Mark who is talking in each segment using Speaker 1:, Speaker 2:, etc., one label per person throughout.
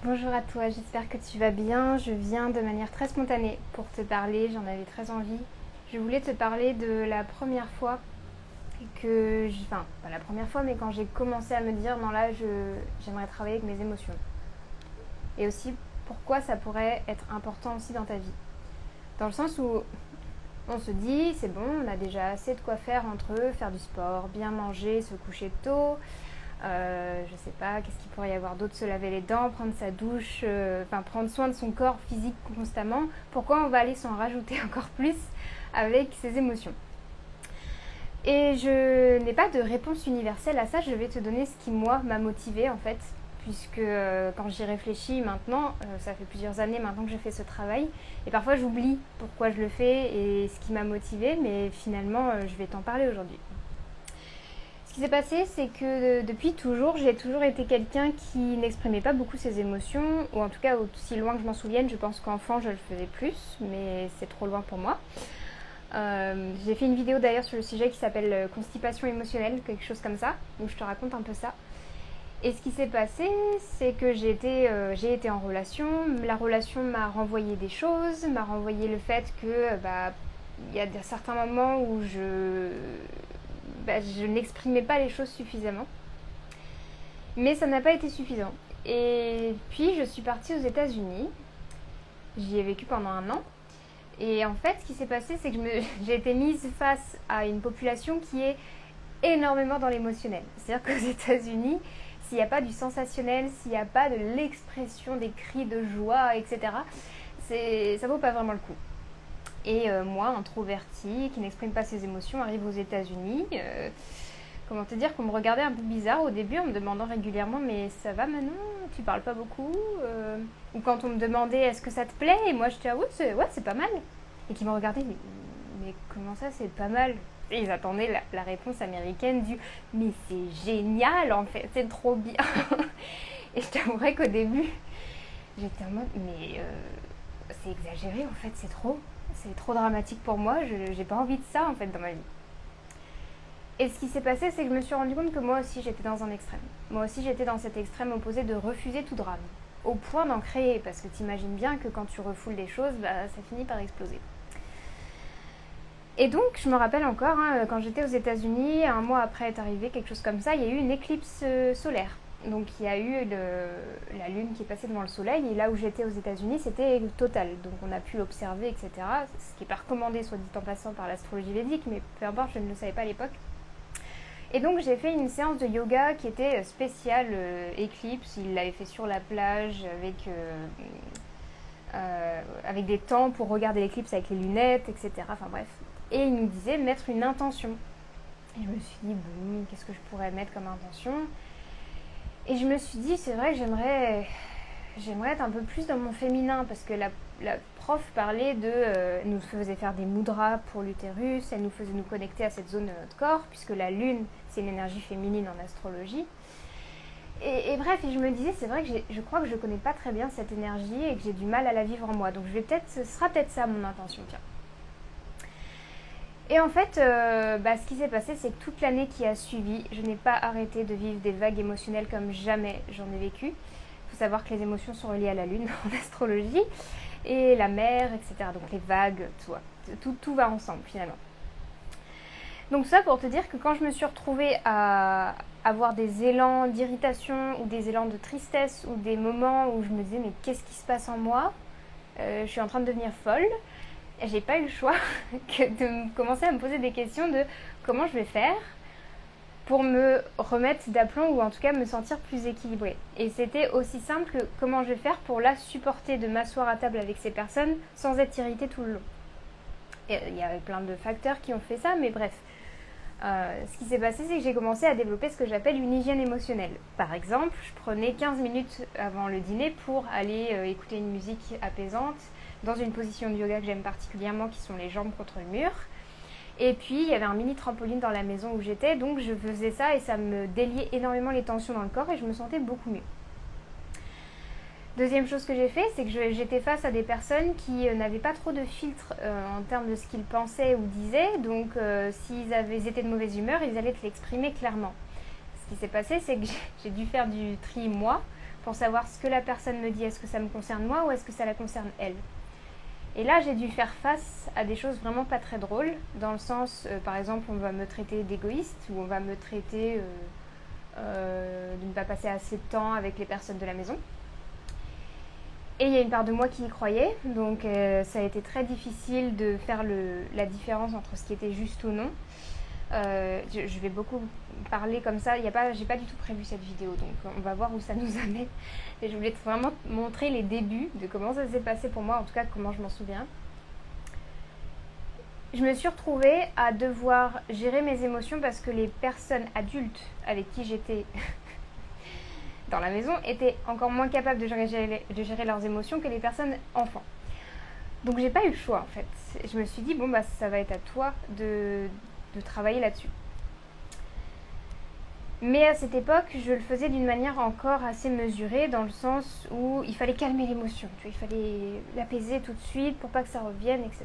Speaker 1: Bonjour à toi, j'espère que tu vas bien. Je viens de manière très spontanée pour te parler, j'en avais très envie. Je voulais te parler de la première fois enfin, pas la première fois, mais quand j'ai commencé à me dire non là, j'aimerais travailler avec mes émotions. Et aussi pourquoi ça pourrait être important aussi dans ta vie. Dans le sens où on se dit, c'est bon, on a déjà assez de quoi faire entre eux, faire du sport, bien manger, se coucher tôt, je sais pas, qu'est-ce qu'il pourrait y avoir d'autre, se laver les dents, prendre sa douche, prendre soin de son corps physique constamment. Pourquoi on va aller s'en rajouter encore plus avec ses émotions? Et je n'ai pas de réponse universelle à ça, je vais te donner ce qui moi m'a motivée en fait, puisque quand j'y réfléchis maintenant, ça fait plusieurs années maintenant que je fais ce travail, et parfois j'oublie pourquoi je le fais et ce qui m'a motivée, mais finalement je vais t'en parler aujourd'hui. Ce qui s'est passé, c'est que depuis toujours, j'ai toujours été quelqu'un qui n'exprimait pas beaucoup ses émotions, ou en tout cas aussi loin que je m'en souvienne. Je pense qu'enfant je le faisais plus, mais c'est trop loin pour moi. J'ai fait une vidéo d'ailleurs sur le sujet qui s'appelle Constipation émotionnelle, quelque chose comme ça, où je te raconte un peu ça. Et ce qui s'est passé, c'est que j'ai été en relation. La relation m'a renvoyé des choses, m'a renvoyé le fait que il y a certains moments où je n'exprimais pas les choses suffisamment. Mais ça n'a pas été suffisant. Et puis je suis partie aux États-Unis. J'y ai vécu pendant un an. Et en fait, ce qui s'est passé, c'est que j'ai été mise face à une population qui est énormément dans l'émotionnel. C'est-à-dire qu'aux États-Unis, s'il n'y a pas du sensationnel, s'il n'y a pas de l'expression des cris de joie, etc., ça vaut pas vraiment le coup. Et moi, introvertie, qui n'exprime pas ses émotions, arrive aux États-Unis. Comment te dire qu'on me regardait un peu bizarre au début en me demandant régulièrement mais ça va Manon, tu parles pas beaucoup, ou quand on me demandait est-ce que ça te plaît et moi je disais ah ouais c'est pas mal, et qui me regardaient mais comment ça c'est pas mal, et ils attendaient la réponse américaine du mais c'est génial en fait, c'est trop bien. Et je t'avouerais qu'au début j'étais en mode mais c'est exagéré en fait, c'est trop dramatique pour moi, j'ai pas envie de ça en fait dans ma vie. Et ce qui s'est passé, c'est que je me suis rendu compte que moi aussi j'étais dans un extrême. Moi aussi j'étais dans cet extrême opposé de refuser tout drame. Au point d'en créer, parce que t'imagines bien que quand tu refoules des choses, ça finit par exploser. Et donc, je me rappelle encore, quand j'étais aux États-Unis, un mois après est arrivé quelque chose comme ça, il y a eu une éclipse solaire. Donc il y a eu la lune qui est passée devant le soleil, et là où j'étais aux États-Unis, c'était total. Donc on a pu l'observer, etc. Ce qui n'est pas recommandé, soit dit en passant, par l'astrologie védique, mais peu importe, je ne le savais pas à l'époque. Et donc j'ai fait une séance de yoga qui était spéciale éclipse. Il l'avait fait sur la plage avec des temps pour regarder l'éclipse avec les lunettes, etc. Enfin bref. Et il nous disait de mettre une intention. Et je me suis dit, bon, qu'est-ce que je pourrais mettre comme intention? Et je me suis dit, c'est vrai que j'aimerais être un peu plus dans mon féminin, parce que la prof parlait elle nous faisait faire des mudras pour l'utérus, elle nous faisait nous connecter à cette zone de notre corps, puisque la lune, c'est une énergie féminine en astrologie. Et bref, et je me disais, c'est vrai que je crois que je connais pas très bien cette énergie et que j'ai du mal à la vivre en moi. Donc ce sera peut-être ça mon intention, tiens. Et en fait, ce qui s'est passé, c'est que toute l'année qui a suivi, je n'ai pas arrêté de vivre des vagues émotionnelles comme jamais j'en ai vécu. Il faut savoir que les émotions sont reliées à la lune en astrologie, et la mer, etc. Donc les vagues, tout va ensemble finalement. Donc ça pour te dire que quand je me suis retrouvée à avoir des élans d'irritation ou des élans de tristesse ou des moments où je me disais mais qu'est-ce qui se passe en moi, je suis en train de devenir folle, et j'ai pas eu le choix que de commencer à me poser des questions de comment je vais faire pour me remettre d'aplomb, ou en tout cas me sentir plus équilibrée. Et c'était aussi simple que comment je vais faire pour la supporter de m'asseoir à table avec ces personnes sans être irritée tout le long. Et il y avait plein de facteurs qui ont fait ça, mais bref. Ce qui s'est passé, c'est que j'ai commencé à développer ce que j'appelle une hygiène émotionnelle. Par exemple, je prenais 15 minutes avant le dîner pour aller écouter une musique apaisante dans une position de yoga que j'aime particulièrement, qui sont les jambes contre le mur. Et puis, il y avait un mini trampoline dans la maison où j'étais, donc je faisais ça et ça me déliait énormément les tensions dans le corps et je me sentais beaucoup mieux. Deuxième chose que j'ai fait, c'est que j'étais face à des personnes qui n'avaient pas trop de filtre en termes de ce qu'ils pensaient ou disaient. Donc s'ils étaient de mauvaise humeur, ils allaient te l'exprimer clairement. Ce qui s'est passé, c'est que j'ai dû faire du tri moi pour savoir ce que la personne me dit, est-ce que ça me concerne moi ou est-ce que ça la concerne elle. Et là, j'ai dû faire face à des choses vraiment pas très drôles, dans le sens, par exemple, on va me traiter d'égoïste, ou on va me traiter de ne pas passer assez de temps avec les personnes de la maison. Et il y a une part de moi qui y croyait, donc ça a été très difficile de faire la différence entre ce qui était juste ou non. Je vais beaucoup parler comme ça, j'ai pas du tout prévu cette vidéo, donc on va voir où ça nous amène. Et je voulais vraiment montrer les débuts de comment ça s'est passé pour moi, en tout cas comment je m'en souviens. Je me suis retrouvée à devoir gérer mes émotions parce que les personnes adultes avec qui j'étais dans la maison étaient encore moins capables de gérer leurs émotions que les personnes enfants. Donc j'ai pas eu le choix en fait. Je me suis dit bon bah ça va être à toi de travailler là-dessus. Mais à cette époque, je le faisais d'une manière encore assez mesurée, dans le sens où il fallait calmer l'émotion, il fallait l'apaiser tout de suite pour pas que ça revienne, etc.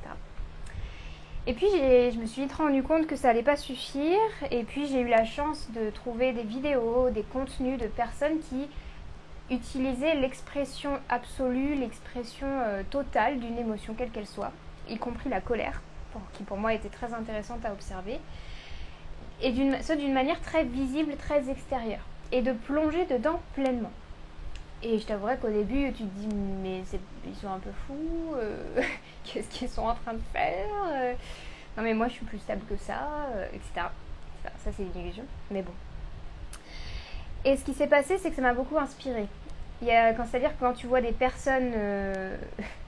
Speaker 1: Et puis je me suis vite rendu compte que ça allait pas suffire, et puis j'ai eu la chance de trouver des vidéos, des contenus de personnes qui utilisaient l'expression absolue, l'expression totale d'une émotion, quelle qu'elle soit, y compris la colère, qui pour moi était très intéressante à observer, et d'une manière très visible, très extérieure, et de plonger dedans pleinement. Et je t'avouerais qu'au début, tu te dis, mais ils sont un peu fous, qu'est-ce qu'ils sont en train de faire non mais moi je suis plus stable que ça, etc. Ça c'est une illusion, mais bon. Et ce qui s'est passé, c'est que ça m'a beaucoup inspirée. C'est-à-dire que quand tu vois des personnes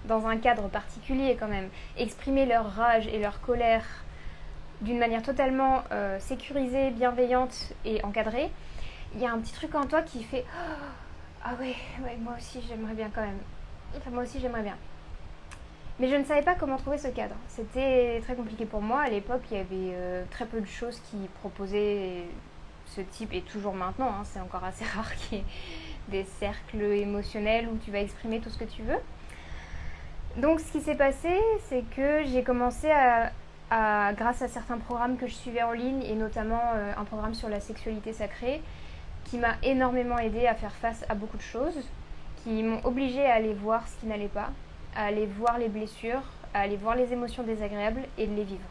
Speaker 1: dans un cadre particulier quand même, exprimer leur rage et leur colère d'une manière totalement sécurisée, bienveillante et encadrée, il y a un petit truc en toi qui fait ah ouais, moi aussi j'aimerais bien quand même. Enfin, moi aussi j'aimerais bien. Mais je ne savais pas comment trouver ce cadre. C'était très compliqué pour moi. À l'époque, il y avait très peu de choses qui proposaient ce type, et toujours maintenant, hein, c'est encore assez rare qu'il y ait des cercles émotionnels où tu vas exprimer tout ce que tu veux. Donc ce qui s'est passé, c'est que j'ai commencé grâce à certains programmes que je suivais en ligne, et notamment un programme sur la sexualité sacrée, qui m'a énormément aidée à faire face à beaucoup de choses, qui m'ont obligée à aller voir ce qui n'allait pas, à aller voir les blessures, à aller voir les émotions désagréables et de les vivre.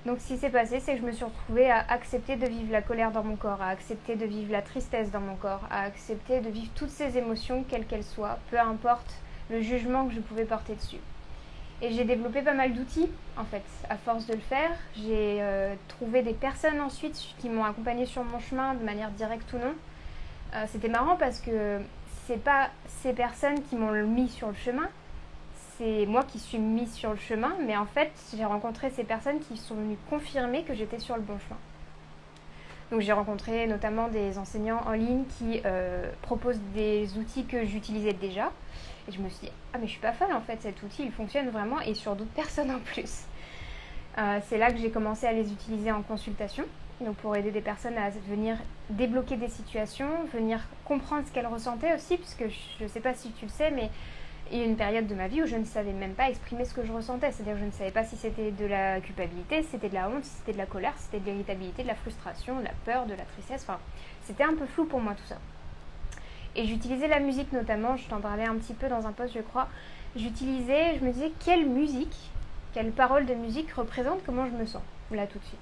Speaker 1: Donc ce qui s'est passé, c'est que je me suis retrouvée à accepter de vivre la colère dans mon corps, à accepter de vivre la tristesse dans mon corps, à accepter de vivre toutes ces émotions, quelles qu'elles soient, peu importe le jugement que je pouvais porter dessus. Et j'ai développé pas mal d'outils, en fait. À force de le faire, j'ai trouvé des personnes ensuite qui m'ont accompagnée sur mon chemin de manière directe ou non. C'était marrant parce que c'est pas ces personnes qui m'ont mis sur le chemin, c'est moi qui suis mise sur le chemin, mais en fait, j'ai rencontré ces personnes qui sont venues confirmer que j'étais sur le bon chemin. Donc j'ai rencontré notamment des enseignants en ligne qui proposent des outils que j'utilisais déjà. Et je me suis dit, ah mais je suis pas folle en fait, cet outil il fonctionne vraiment, et sur d'autres personnes en plus. C'est là que j'ai commencé à les utiliser en consultation, donc pour aider des personnes à venir débloquer des situations, venir comprendre ce qu'elles ressentaient aussi, puisque je ne sais pas si tu le sais, mais il y a eu une période de ma vie où je ne savais même pas exprimer ce que je ressentais. C'est-à-dire que je ne savais pas si c'était de la culpabilité, si c'était de la honte, si c'était de la colère, si c'était de l'irritabilité, de la frustration, de la peur, de la tristesse. Enfin, c'était un peu flou pour moi tout ça. Et j'utilisais la musique notamment, je t'en parlais un petit peu dans un post je crois. Je me disais quelle musique, quelle parole de musique représente comment je me sens, là tout de suite.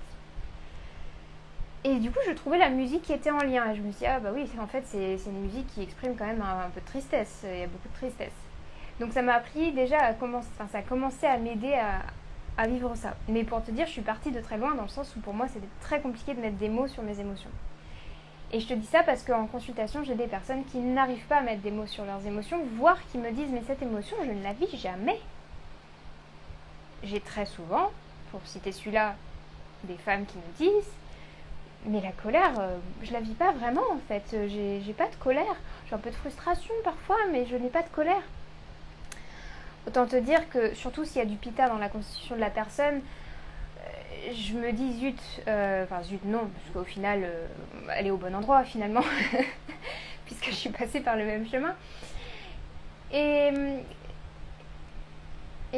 Speaker 1: Et du coup je trouvais la musique qui était en lien, et je me suis dit ah bah oui en fait c'est une musique qui exprime quand même un peu de tristesse, il y a beaucoup de tristesse. Donc ça m'a appris déjà ça a commencé à m'aider à vivre ça. Mais pour te dire, je suis partie de très loin dans le sens où pour moi c'était très compliqué de mettre des mots sur mes émotions. Et je te dis ça parce qu'en consultation, j'ai des personnes qui n'arrivent pas à mettre des mots sur leurs émotions, voire qui me disent mais cette émotion, je ne la vis jamais. J'ai très souvent, pour citer celui-là, des femmes qui me disent mais la colère, je la vis pas vraiment en fait, j'ai pas de colère, j'ai un peu de frustration parfois, mais je n'ai pas de colère. Autant te dire que, surtout s'il y a du pitta dans la constitution de la personne, je me dis zut non, parce qu'au final, elle est au bon endroit finalement, puisque je suis passée par le même chemin. Et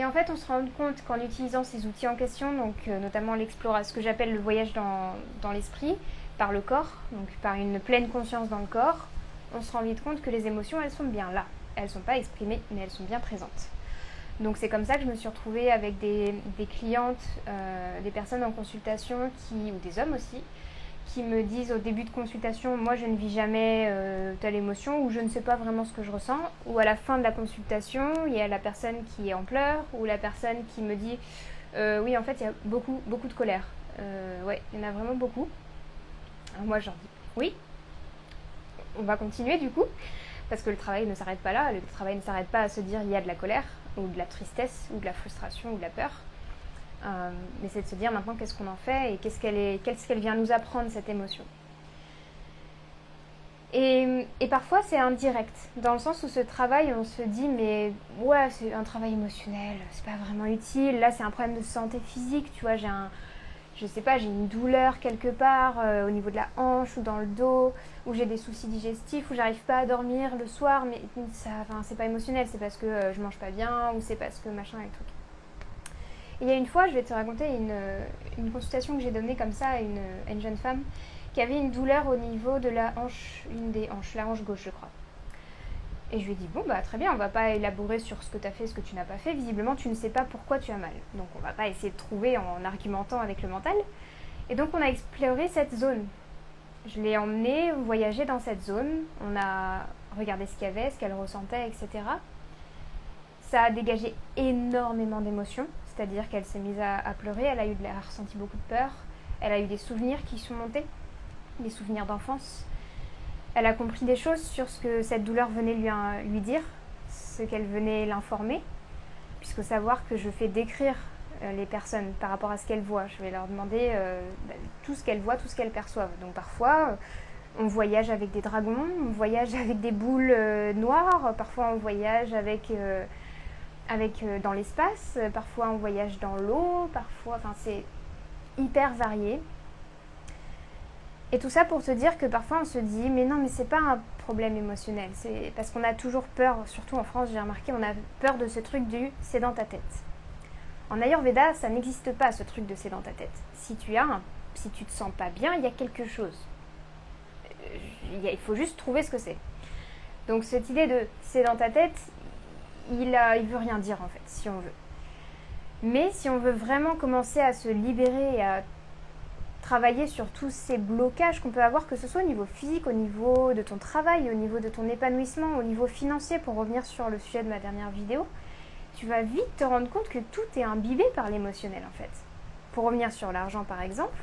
Speaker 1: en fait, on se rend compte qu'en utilisant ces outils en question, donc notamment l'exploration, ce que j'appelle le voyage dans l'esprit, par le corps, donc par une pleine conscience dans le corps, on se rend vite compte que les émotions, elles sont bien là. Elles ne sont pas exprimées, mais elles sont bien présentes. Donc c'est comme ça que je me suis retrouvée avec des clientes, des personnes en consultation, ou des hommes aussi, qui me disent au début de consultation, moi je ne vis jamais telle émotion, ou je ne sais pas vraiment ce que je ressens, ou à la fin de la consultation, il y a la personne qui est en pleurs, ou la personne qui me dit, oui en fait il y a beaucoup de colère. Ouais, il y en a vraiment beaucoup. Alors moi je leur dis, oui, on va continuer du coup, parce que le travail ne s'arrête pas là, le travail ne s'arrête pas à se dire il y a de la colère, ou de la tristesse, ou de la frustration, ou de la peur. Mais c'est de se dire maintenant qu'est-ce qu'on en fait et qu'est-ce qu'elle vient nous apprendre cette émotion. Et parfois c'est indirect, dans le sens où ce travail on se dit mais ouais c'est un travail émotionnel, c'est pas vraiment utile, là c'est un problème de santé physique, tu vois, j'ai une douleur quelque part au niveau de la hanche ou dans le dos, ou j'ai des soucis digestifs, ou j'arrive pas à dormir le soir, mais c'est pas émotionnel, c'est parce que je mange pas bien, ou c'est parce que machin et truc. Et il y a une fois, je vais te raconter une consultation que j'ai donnée comme ça à une jeune femme qui avait une douleur au niveau de la hanche, une des hanches, la hanche gauche je crois. Et je lui ai dit, bon bah très bien, on va pas élaborer sur ce que tu as fait, ce que tu n'as pas fait, visiblement tu ne sais pas pourquoi tu as mal. Donc on va pas essayer de trouver en argumentant avec le mental. Et donc on a exploré cette zone. Je l'ai emmenée voyager dans cette zone, on a regardé ce qu'il y avait, ce qu'elle ressentait, etc. Ça a dégagé énormément d'émotions, c'est-à-dire qu'elle s'est mise à pleurer, elle a ressenti beaucoup de peur, elle a eu des souvenirs qui sont montés, des souvenirs d'enfance. Elle a compris des choses sur ce que cette douleur venait lui dire, ce qu'elle venait l'informer, puisqu'il faut savoir que je fais décrire les personnes par rapport à ce qu'elles voient. Je vais leur demander tout ce qu'elles voient, tout ce qu'elles perçoivent. Donc parfois, on voyage avec des dragons, on voyage avec des boules noires, parfois on voyage dans l'espace, parfois on voyage dans l'eau, c'est hyper varié. Et tout ça pour te dire que parfois on se dit mais non mais c'est pas un problème émotionnel, c'est parce qu'on a toujours peur, surtout en France j'ai remarqué, on a peur de ce truc du c'est dans ta tête. En Ayurveda ça n'existe pas ce truc de c'est dans ta tête. Si tu te sens pas bien, il y a quelque chose. Il faut juste trouver ce que c'est. Donc cette idée de c'est dans ta tête, il veut rien dire en fait, si on veut. Mais si on veut vraiment commencer à se libérer et à travailler sur tous ces blocages qu'on peut avoir, que ce soit au niveau physique, au niveau de ton travail, au niveau de ton épanouissement, au niveau financier, pour revenir sur le sujet de ma dernière vidéo, tu vas vite te rendre compte que tout est imbibé par l'émotionnel en fait. Pour revenir sur l'argent par exemple,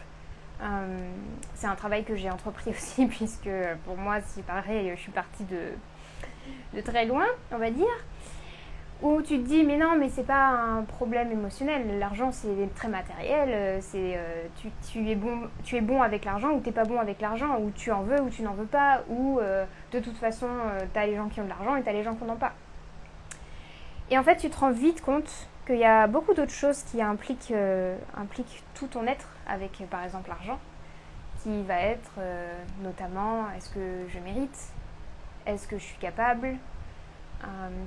Speaker 1: c'est un travail que j'ai entrepris aussi, puisque pour moi, c'est pareil, je suis partie de très loin, on va dire, où tu te dis mais non mais c'est pas un problème émotionnel, l'argent c'est très matériel, tu es bon avec l'argent ou t'es pas bon avec l'argent, ou tu en veux ou tu n'en veux pas, ou de toute façon t'as les gens qui ont de l'argent et t'as les gens qui n'en ont pas. Et en fait tu te rends vite compte qu'il y a beaucoup d'autres choses qui impliquent tout ton être avec par exemple l'argent, qui va être notamment est-ce que je mérite, est-ce que je suis capable,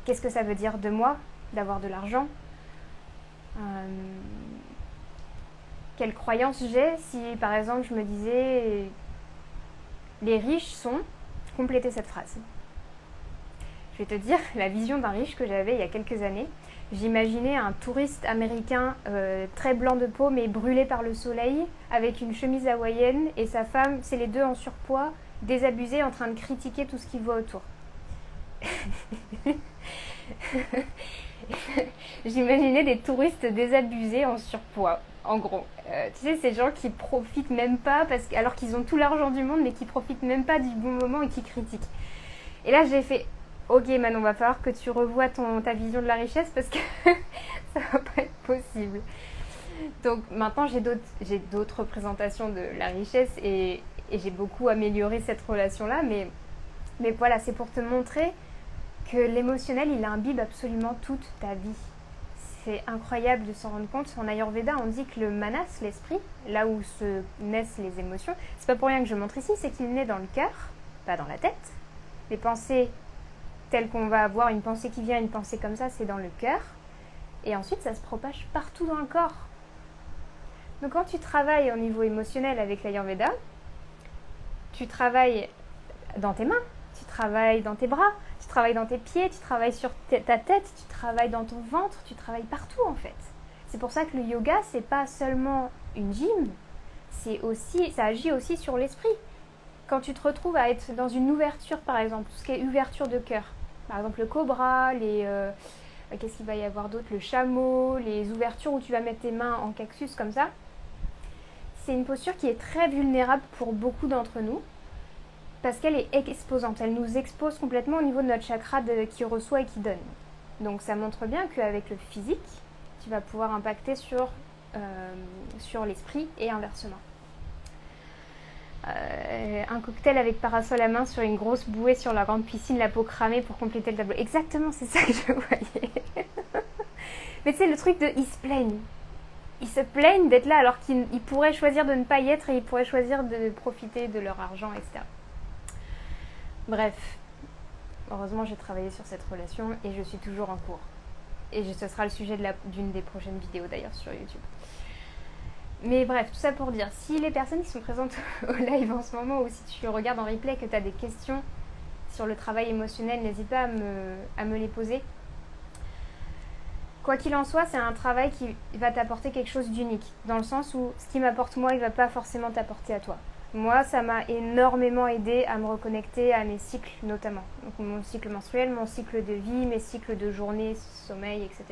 Speaker 1: qu'est-ce que ça veut dire de moi d'avoir de l'argent, quelle croyance j'ai si par exemple je me disais les riches sont, compléter cette phrase. Je vais te dire la vision d'un riche que j'avais il y a quelques années. J'imaginais un touriste américain très blanc de peau mais brûlé par le soleil, avec une chemise hawaïenne, et sa femme, c'est les deux en surpoids, désabusés, en train de critiquer tout ce qu'ils voient autour. J'imaginais des touristes désabusés en surpoids, en gros. Tu sais, ces gens qui profitent même pas, alors qu'ils ont tout l'argent du monde, mais qui profitent même pas du bon moment et qui critiquent. Et là, j'ai fait, ok Manon, va falloir que tu revoies ta vision de la richesse, parce que ça va pas être possible. Donc maintenant, j'ai d'autres représentations de la richesse, et j'ai beaucoup amélioré cette relation-là, mais voilà, c'est pour te montrer que l'émotionnel, il imbibe absolument toute ta vie. C'est incroyable de s'en rendre compte. En Ayurveda, on dit que le manas, l'esprit, là où se naissent les émotions, c'est pas pour rien que je montre ici, c'est qu'il naît dans le cœur, pas dans la tête. Les pensées telles qu'on va avoir, une pensée qui vient, une pensée comme ça, c'est dans le cœur. Et ensuite, ça se propage partout dans le corps. Donc quand tu travailles au niveau émotionnel avec l'Ayurveda, tu travailles dans tes mains. tu travailles dans tes bras, tu travailles dans tes pieds, tu travailles sur ta tête, tu travailles dans ton ventre, tu travailles partout en fait. C'est pour ça que le yoga, c'est pas seulement une gym, ça agit aussi sur l'esprit. Quand tu te retrouves à être dans une ouverture, par exemple, tout ce qui est ouverture de cœur, par exemple le cobra, qu'est-ce qu'il va y avoir d'autre, le chameau, les ouvertures où tu vas mettre tes mains en cactus comme ça, c'est une posture qui est très vulnérable pour beaucoup d'entre nous parce qu'elle est exposante, elle nous expose complètement au niveau de notre chakra qui reçoit et qui donne. Donc ça montre bien qu'avec le physique, tu vas pouvoir impacter sur l'esprit et inversement. Un cocktail avec parasol à main sur une grosse bouée sur la grande piscine, la peau cramée pour compléter le tableau. Exactement, c'est ça que je voyais. Mais tu sais, le truc de ils se plaignent. Ils se plaignent d'être là alors qu'ils pourraient choisir de ne pas y être et ils pourraient choisir de profiter de leur argent, etc. Bref, heureusement j'ai travaillé sur cette relation et je suis toujours en cours. Et ce sera le sujet d'une des prochaines vidéos d'ailleurs sur YouTube. Mais bref, tout ça pour dire, si les personnes qui sont présentes au live en ce moment ou si tu regardes en replay que tu as des questions sur le travail émotionnel, n'hésite pas à me les poser. Quoi qu'il en soit, c'est un travail qui va t'apporter quelque chose d'unique, dans le sens où ce qui m'apporte moi, il ne va pas forcément t'apporter à toi. Moi, ça m'a énormément aidé à me reconnecter à mes cycles notamment. Donc mon cycle menstruel, mon cycle de vie, mes cycles de journée, sommeil, etc.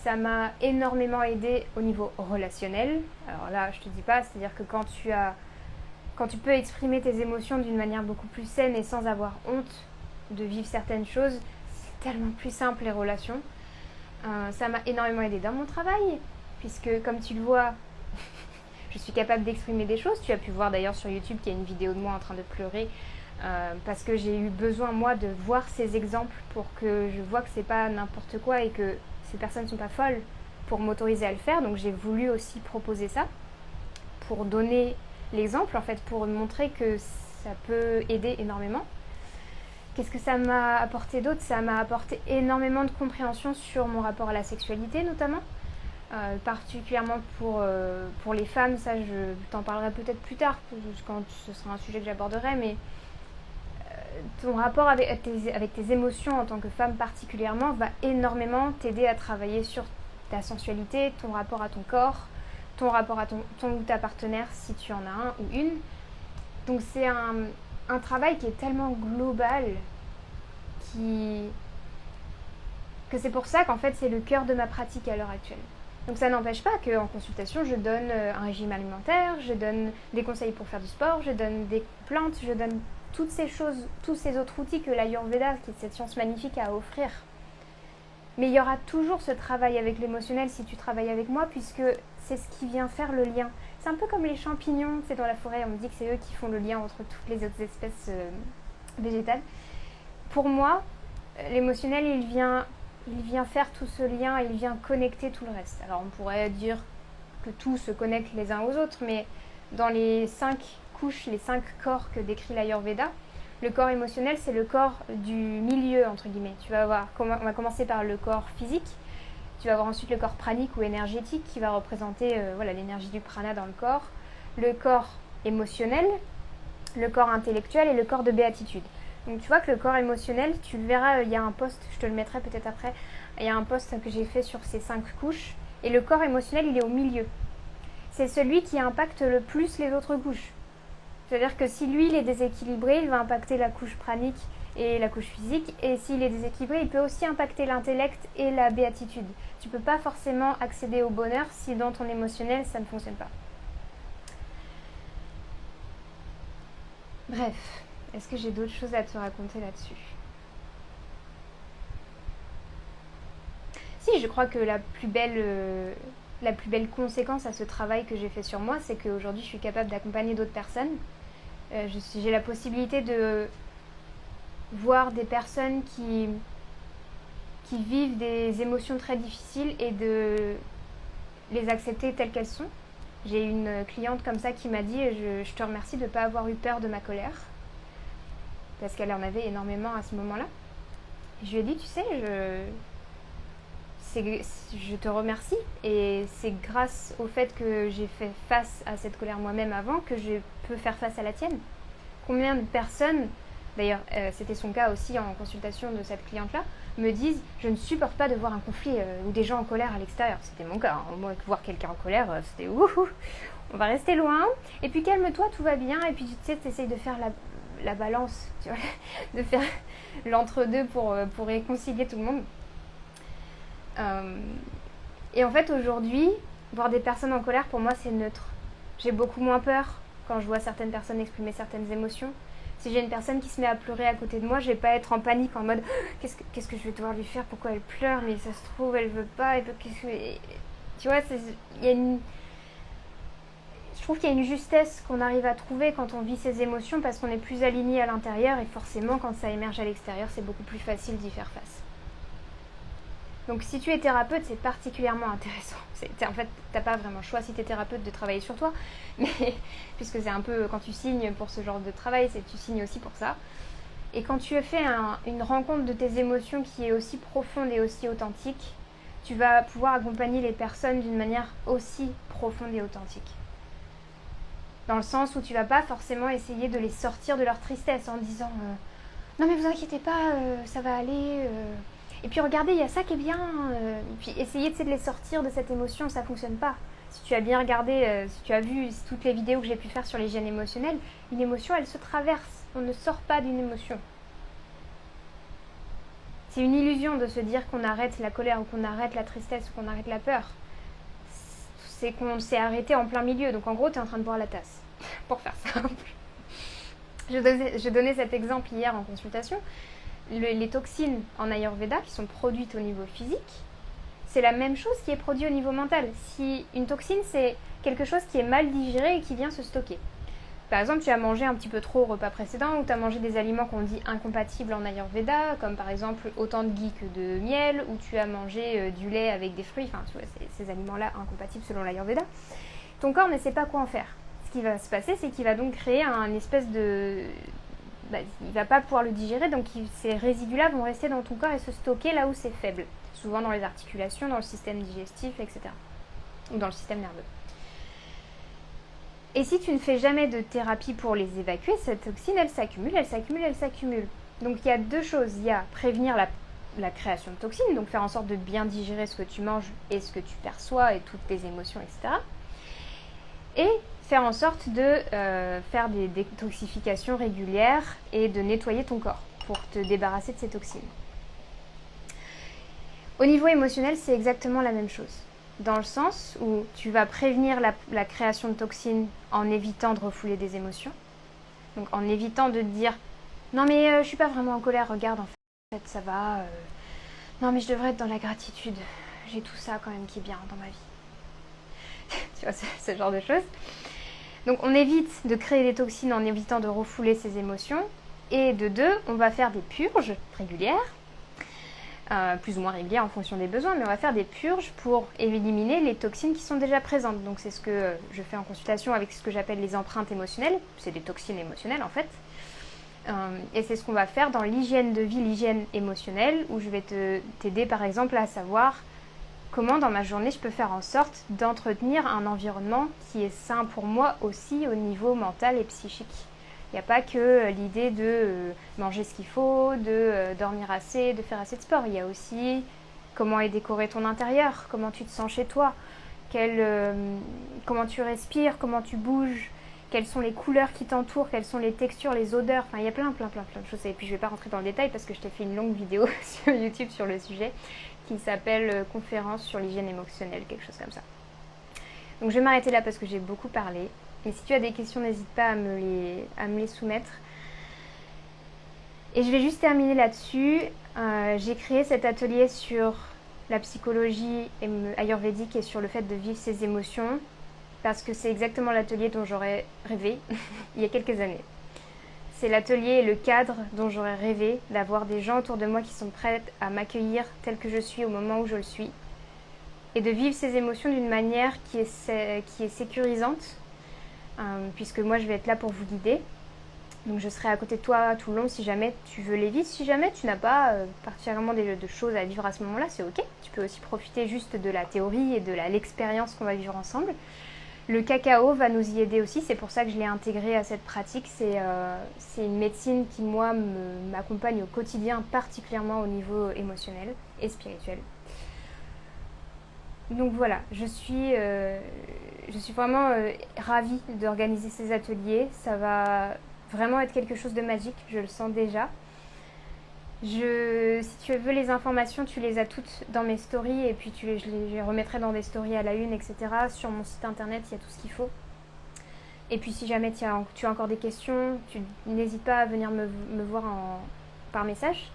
Speaker 1: Ça m'a énormément aidé au niveau relationnel. Alors là, je te dis pas, c'est-à-dire que quand tu peux exprimer tes émotions d'une manière beaucoup plus saine et sans avoir honte de vivre certaines choses, c'est tellement plus simple les relations. Ça m'a énormément aidé dans mon travail, puisque comme tu le vois, je suis capable d'exprimer des choses. Tu as pu voir d'ailleurs sur YouTube qu'il y a une vidéo de moi en train de pleurer parce que j'ai eu besoin moi de voir ces exemples pour que je vois que c'est pas n'importe quoi et que ces personnes ne sont pas folles pour m'autoriser à le faire. Donc j'ai voulu aussi proposer ça pour donner l'exemple en fait, pour montrer que ça peut aider énormément. Qu'est-ce que ça m'a apporté d'autre? Ça m'a apporté énormément de compréhension sur mon rapport à la sexualité notamment. Particulièrement pour les femmes, ça je t'en parlerai peut-être plus tard quand ce sera un sujet que j'aborderai, mais ton rapport avec tes émotions en tant que femme particulièrement va énormément t'aider à travailler sur ta sensualité, ton rapport à ton corps, ton rapport à ton ou ta partenaire si tu en as un ou une. Donc c'est un travail qui est tellement global que c'est pour ça qu'en fait c'est le cœur de ma pratique à l'heure actuelle. Donc ça n'empêche pas qu'en consultation, je donne un régime alimentaire, je donne des conseils pour faire du sport, je donne des plantes, je donne toutes ces choses, tous ces autres outils que l'Ayurveda, qui est cette science magnifique, a à offrir. Mais il y aura toujours ce travail avec l'émotionnel si tu travailles avec moi, puisque c'est ce qui vient faire le lien. C'est un peu comme les champignons, c'est dans la forêt, on me dit que c'est eux qui font le lien entre toutes les autres espèces végétales. Pour moi, l'émotionnel, il vient faire tout ce lien, il vient connecter tout le reste. Alors on pourrait dire que tout se connecte les uns aux autres, mais dans les 5 couches, les 5 corps que décrit l'Ayurveda, le corps émotionnel, c'est le corps du milieu, entre guillemets. Tu vas voir, on va commencer par le corps physique, tu vas avoir ensuite le corps pranique ou énergétique qui va représenter l'énergie du prana dans le corps, le corps émotionnel, le corps intellectuel et le corps de béatitude. Donc tu vois que le corps émotionnel, tu le verras, il y a un post, je te le mettrai peut-être après, il y a un post que j'ai fait sur ces 5 couches, et le corps émotionnel, il est au milieu. C'est celui qui impacte le plus les autres couches. C'est-à-dire que si lui, il est déséquilibré, il va impacter la couche pranique et la couche physique, et s'il est déséquilibré, il peut aussi impacter l'intellect et la béatitude. Tu ne peux pas forcément accéder au bonheur si dans ton émotionnel, ça ne fonctionne pas. Bref. Est-ce que j'ai d'autres choses à te raconter là-dessus? Si, je crois que la plus belle conséquence à ce travail que j'ai fait sur moi, c'est qu'aujourd'hui, je suis capable d'accompagner d'autres personnes. J'ai la possibilité de voir des personnes qui vivent des émotions très difficiles et de les accepter telles qu'elles sont. J'ai une cliente comme ça qui m'a dit « Je te remercie de ne pas avoir eu peur de ma colère ». Parce qu'elle en avait énormément à ce moment-là. Je lui ai dit, tu sais, je te remercie et c'est grâce au fait que j'ai fait face à cette colère moi-même avant que je peux faire face à la tienne. Combien de personnes d'ailleurs c'était son cas aussi en consultation de cette cliente-là, me disent je ne supporte pas de voir un conflit ou des gens en colère à l'extérieur. C'était mon cas, hein. Moi voir quelqu'un en colère c'était ouh, on va rester loin, et puis calme-toi, tout va bien, et puis tu sais, t'essayes de faire la balance, tu vois, de faire l'entre-deux pour réconcilier tout le monde. Et en fait aujourd'hui, voir des personnes en colère pour moi c'est neutre. J'ai beaucoup moins peur quand je vois certaines personnes exprimer certaines émotions. Si j'ai une personne qui se met à pleurer à côté de moi, je vais pas être en panique en mode qu'est-ce que je vais devoir lui faire, pourquoi elle pleure, mais ça se trouve elle veut pas, tu vois, je trouve qu'il y a une justesse qu'on arrive à trouver quand on vit ses émotions parce qu'on est plus aligné à l'intérieur et forcément quand ça émerge à l'extérieur c'est beaucoup plus facile d'y faire face. Donc si tu es thérapeute, c'est particulièrement intéressant. En fait, t'as pas vraiment le choix si tu es thérapeute de travailler sur toi, mais puisque c'est un peu quand tu signes pour ce genre de travail, tu signes aussi pour ça. Et quand tu fais une rencontre de tes émotions qui est aussi profonde et aussi authentique, tu vas pouvoir accompagner les personnes d'une manière aussi profonde et authentique. Dans le sens où tu vas pas forcément essayer de les sortir de leur tristesse en disant non mais vous inquiétez pas, ça va aller... Et puis regardez, il y a ça qui est bien. Et puis essayer de les sortir de cette émotion, ça fonctionne pas. Si tu as bien regardé, si tu as vu toutes les vidéos que j'ai pu faire sur l'hygiène émotionnelle, une émotion, elle se traverse. On ne sort pas d'une émotion. C'est une illusion de se dire qu'on arrête la colère ou qu'on arrête la tristesse ou qu'on arrête la peur. C'est qu'on s'est arrêté en plein milieu. Donc en gros, tu es en train de boire la tasse. Pour faire simple. Je donnais cet exemple hier en consultation. Les toxines en Ayurveda qui sont produites au niveau physique, c'est la même chose qui est produit au niveau mental. Si une toxine, c'est quelque chose qui est mal digéré et qui vient se stocker. Par exemple, tu as mangé un petit peu trop au repas précédent ou tu as mangé des aliments qu'on dit incompatibles en Ayurveda, comme par exemple autant de ghee que de miel, ou tu as mangé du lait avec des fruits, enfin tu vois, ces aliments-là incompatibles selon l'Ayurveda. Ton corps ne sait pas quoi en faire. Ce qui va se passer, c'est qu'il va donc créer un espèce de... il ne va pas pouvoir le digérer, donc ces résidus-là vont rester dans ton corps et se stocker là où c'est faible, souvent dans les articulations, dans le système digestif, etc. Ou dans le système nerveux. Et si tu ne fais jamais de thérapie pour les évacuer, cette toxine, elle s'accumule, elle s'accumule, elle s'accumule. Donc il y a deux choses, il y a prévenir la création de toxines, donc faire en sorte de bien digérer ce que tu manges et ce que tu perçois et toutes tes émotions, etc. Et faire en sorte de faire des détoxifications régulières et de nettoyer ton corps pour te débarrasser de ces toxines. Au niveau émotionnel, c'est exactement la même chose. Dans le sens où tu vas prévenir la création de toxines en évitant de refouler des émotions. Donc en évitant de te dire « Non mais je suis pas vraiment en colère, regarde en fait ça va. Non mais je devrais être dans la gratitude. J'ai tout ça quand même qui est bien dans ma vie. » Tu vois, ce genre de choses. Donc on évite de créer des toxines en évitant de refouler ces émotions. Et de deux, on va faire des purges régulières, plus ou moins régulières en fonction des besoins, mais on va faire des purges pour éliminer les toxines qui sont déjà présentes. Donc c'est ce que je fais en consultation avec ce que j'appelle les empreintes émotionnelles. C'est des toxines émotionnelles en fait. Et c'est ce qu'on va faire dans l'hygiène de vie, l'hygiène émotionnelle, où je vais t'aider par exemple à savoir comment dans ma journée je peux faire en sorte d'entretenir un environnement qui est sain pour moi aussi au niveau mental et psychique. Il n'y a pas que l'idée de manger ce qu'il faut, de dormir assez, de faire assez de sport. Il y a aussi comment est décoré ton intérieur, comment tu te sens chez toi, comment tu respires, comment tu bouges, quelles sont les couleurs qui t'entourent, quelles sont les textures, les odeurs. Enfin, il y a plein de choses. Et puis je ne vais pas rentrer dans le détail parce que je t'ai fait une longue vidéo sur YouTube sur le sujet qui s'appelle Conférence sur l'hygiène émotionnelle, quelque chose comme ça. Donc je vais m'arrêter là parce que j'ai beaucoup parlé. Et si tu as des questions, n'hésite pas à me les soumettre. Et je vais juste terminer là-dessus. J'ai créé cet atelier sur la psychologie ayurvédique et sur le fait de vivre ses émotions parce que c'est exactement l'atelier dont j'aurais rêvé il y a quelques années. C'est l'atelier et le cadre dont j'aurais rêvé d'avoir des gens autour de moi qui sont prêts à m'accueillir tel que je suis au moment où je le suis et de vivre ces émotions d'une manière qui est sécurisante. Puisque moi je vais être là pour vous guider. Donc je serai à côté de toi tout le long si jamais tu veux les vivre. Si jamais tu n'as pas particulièrement de choses à vivre à ce moment-là, c'est ok. Tu peux aussi profiter juste de la théorie et de l'expérience qu'on va vivre ensemble. Le cacao va nous y aider aussi, c'est pour ça que je l'ai intégré à cette pratique. C'est une médecine qui, moi, m'accompagne au quotidien, particulièrement au niveau émotionnel et spirituel. Donc voilà, je suis vraiment ravie d'organiser ces ateliers. Ça va vraiment être quelque chose de magique, je le sens déjà. Si tu veux les informations, tu les as toutes dans mes stories et puis je les remettrai dans des stories à la une, etc. Sur mon site internet, il y a tout ce qu'il faut. Et puis si jamais tu as encore des questions, n'hésite pas à venir me voir par message.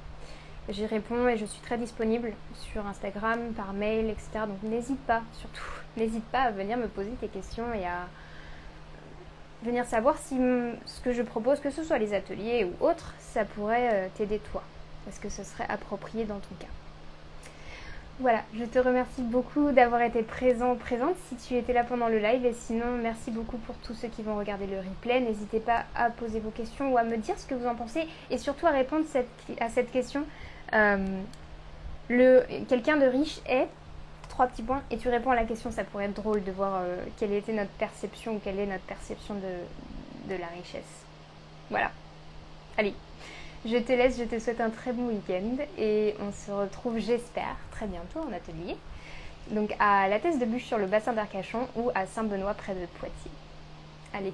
Speaker 1: J'y réponds et je suis très disponible sur Instagram, par mail, etc. Donc n'hésite pas, surtout, n'hésite pas à venir me poser tes questions et à venir savoir si ce que je propose, que ce soit les ateliers ou autres, ça pourrait t'aider toi. Parce que ce serait approprié dans ton cas. Voilà, je te remercie beaucoup d'avoir été présente si tu étais là pendant le live. Et sinon, merci beaucoup pour tous ceux qui vont regarder le replay. N'hésitez pas à poser vos questions ou à me dire ce que vous en pensez. Et surtout à répondre à cette question. Quelqu'un de riche est... 3 petits points. Et tu réponds à la question, ça pourrait être drôle de voir quelle était notre perception ou quelle est notre perception de la richesse. Voilà. Allez. Je te laisse, je te souhaite un très bon week-end et on se retrouve, j'espère, très bientôt en atelier. Donc à la Thèse de Buch sur le bassin d'Arcachon ou à Saint-Benoît près de Poitiers. Allez,